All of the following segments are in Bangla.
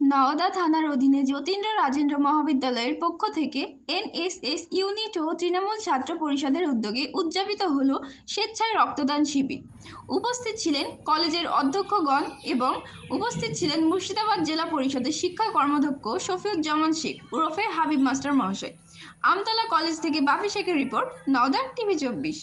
নওদা থানার অধীনে যতীন্দ্র রাজেন্দ্র মহাবিদ্যালয়ের পক্ষ থেকে এনএসএস ইউনিট ও তৃণমূল ছাত্র পরিষদের উদ্যোগে উদযাপিত হলো স্বেচ্ছায় রক্তদান শিবির। উপস্থিত ছিলেন কলেজের অধ্যক্ষগণ এবং উপস্থিত ছিলেন মুর্শিদাবাদ জেলা পরিষদের শিক্ষা কর্মাধ্যক্ষ শফিউজ্জামান শেখ ওরফে হাবিব মাস্টার মহাশয়। আমতলা কলেজ থেকে বাপি শেখের রিপোর্ট, নওদা TV 24।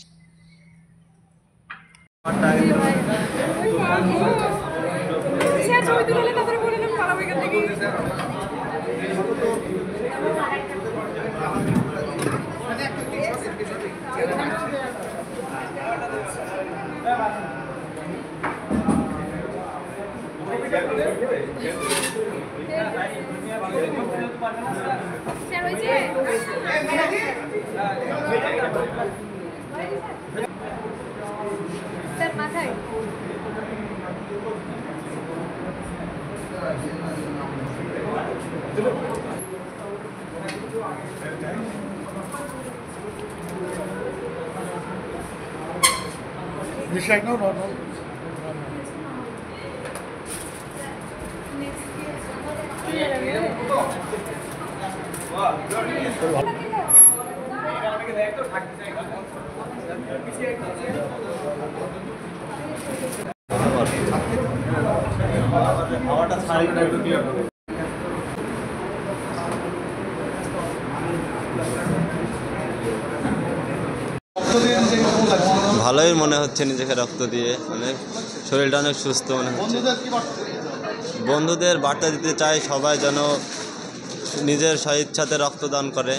স্যার মাথায় ভালোই মনে হচ্ছে নিজেকে রক্ত দিয়ে, মানে শরীরটা অনেক সুস্থ মনে হচ্ছে। বন্ধুদের বার্তা দিতে চাই সবাই যেন নিজের স্বইচ্ছাতে রক্তদান করে।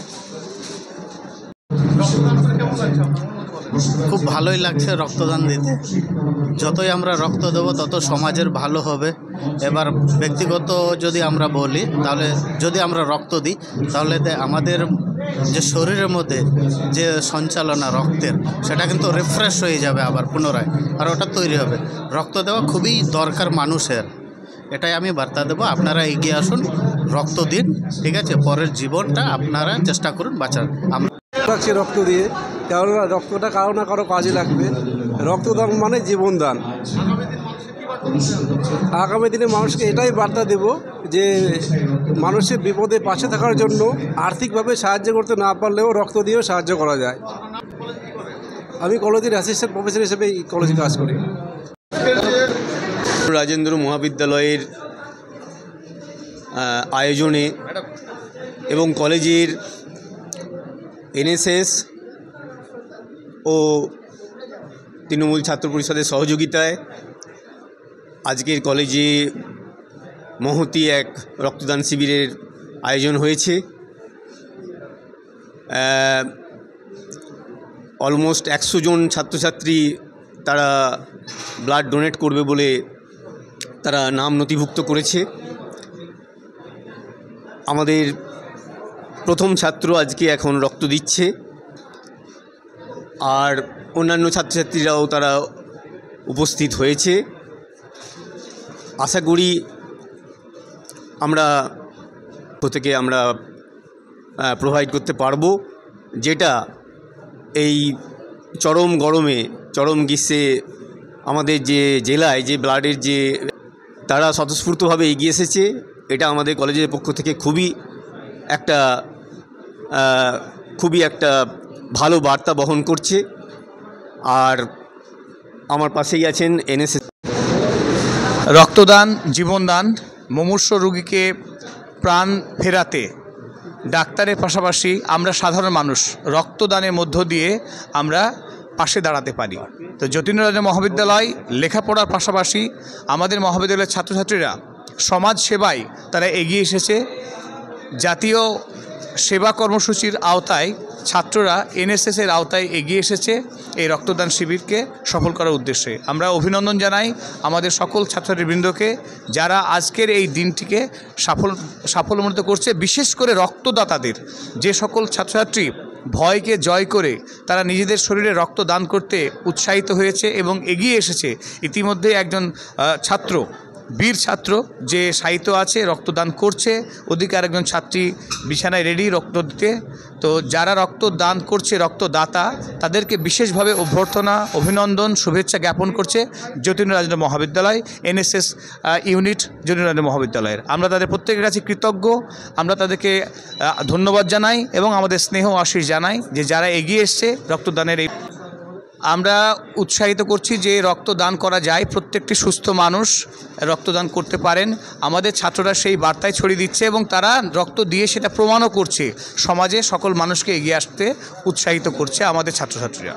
খুব ভালোই লাগছে রক্তদান দিতে। যতই আমরা রক্ত দেবো তত সমাজের ভালো হবে। এবার ব্যক্তিগত যদি আমরা বলি, তাহলে যদি আমরা রক্ত দিই তাহলে আমাদের যে শরীরের মধ্যে যে সঞ্চালনা রক্তের, সেটা কিন্তু রিফ্রেশ হয়ে যাবে আবার পুনরায়, আর ওটা তৈরি হবে। রক্ত দেওয়া খুবই দরকার মানুষের, এটাই আমি বার্তা দেবো। আপনারা এগিয়ে আসুন, রক্ত দিন, ঠিক আছে? পরের জীবনটা আপনারা চেষ্টা করুন বাঁচার। আমরা লাগছে রক্ত দিয়ে, কারণ রক্তটা কারো না কারো কাজে লাগবে। রক্তদান মানে জীবনদান। আগামী দিনে মানুষকে এটাই বার্তা দেব যে মানুষের বিপদে পাশে থাকার জন্য আর্থিকভাবে সাহায্য করতে না পারলেও রক্ত দিয়েও সাহায্য করা যায়। আমি কলেজের অ্যাসিস্ট্যান্ট প্রফেসর হিসেবে এই কলেজে কাজ করি। রাজেন্দ্র মহাবিদ্যালয়ের আয়োজনে এবং কলেজের এনএসএস ও তৃণমূল ছাত্র পরিষদের সহযোগিতায় আজকের কলেজে মহতী এক রক্তদান শিবিরের আয়োজন হয়েছে। অলমোস্ট 100 জন ছাত্রছাত্রী তারা ব্লাড ডোনেট করবে বলে তারা নাম নথিভুক্ত করেছে। আমাদের প্রথম ছাত্র আজকে এখন রক্ত দিচ্ছে, আর অন্যান্য ছাত্রছাত্রীরাও তারা উপস্থিত হয়েছে। আশা করি আমরা থেকে আমরা প্রোভাইড করতে পারবো, যেটা এই চরম গরমে, চরম গ্রীষ্মে আমাদের যে জেলায় যে ব্লাডের যে তারা স্বতঃস্ফূর্তভাবে এগিয়ে এসেছে, এটা আমাদের কলেজের পক্ষ থেকে খুবই একটা ভালো বার্তা বহন করছে। আর আমার পাশেই আছেন এনএসএস। রক্তদান জীবনদান, মুমূর্ষু রোগীকে প্রাণ ফেরাতে ডাক্তারের পাশাপাশি আমরা সাধারণ মানুষ রক্তদানের মধ্য দিয়ে আমরা পাশে দাঁড়াতে পারি। তো যতীন্দ্র রাজেন্দ্র মহাবিদ্যালয় লেখাপড়ার পাশাপাশি আমাদের মহাবিদ্যালয়ের ছাত্রছাত্রীরা সমাজ সেবায় তারা এগিয়ে এসেছে। জাতীয় সেবা কর্মসূচির আওতায় ছাত্ররা এনএসএসের আওতায় এগিয়ে এসেছে এই রক্তদান শিবিরকে সফল করার উদ্দেশ্যে। আমরা অভিনন্দন জানাই আমাদের সকল ছাত্রছাত্রীবৃন্দকে যারা আজকের এই দিনটিকে সাফল্যমণ্ডিত করছে। বিশেষ করে রক্তদাতাদের, যে সকল ছাত্রছাত্রী ভয়কে জয় করে তারা নিজেদের শরীরে রক্ত দান করতে উৎসাহিত হয়েছে এবং এগিয়ে এসেছে। ইতিমধ্যে একজন ছাত্র বীর ছাত্র যে সাহিত্য আছে রক্তদান করছে, ওদিকে আরেকজন ছাত্রী বিছানায় রেডি রক্ত দিতে। তো যারা রক্তদান করছে, রক্তদাতা, তাদেরকে বিশেষভাবে অভ্যর্থনা, অভিনন্দন, শুভেচ্ছা জ্ঞাপন করছে যতীন্দ্র রাজেন্দ্র মহাবিদ্যালয়, NSS ইউনিট যতীন্দ্র রাজেন্দ্র মহাবিদ্যালয়ের। আমরা তাদের প্রত্যেকের কাছে কৃতজ্ঞ। আমরা তাদেরকে ধন্যবাদ জানাই এবং আমাদের স্নেহ আশীষ জানাই যে যারা এগিয়ে এসছে রক্তদানের। এই আমরা উৎসাহিত করছি যে রক্তদান করা যায়, প্রত্যেকটি সুস্থ মানুষ রক্তদান করতে পারেন। আমাদের ছাত্ররা সেই বার্তায় ছড়িয়ে দিচ্ছে এবং তারা রক্ত দিয়ে সেটা প্রমাণও করছে, সমাজে সকল মানুষকে এগিয়ে আসতে উৎসাহিত করছে আমাদের ছাত্রছাত্রীরা।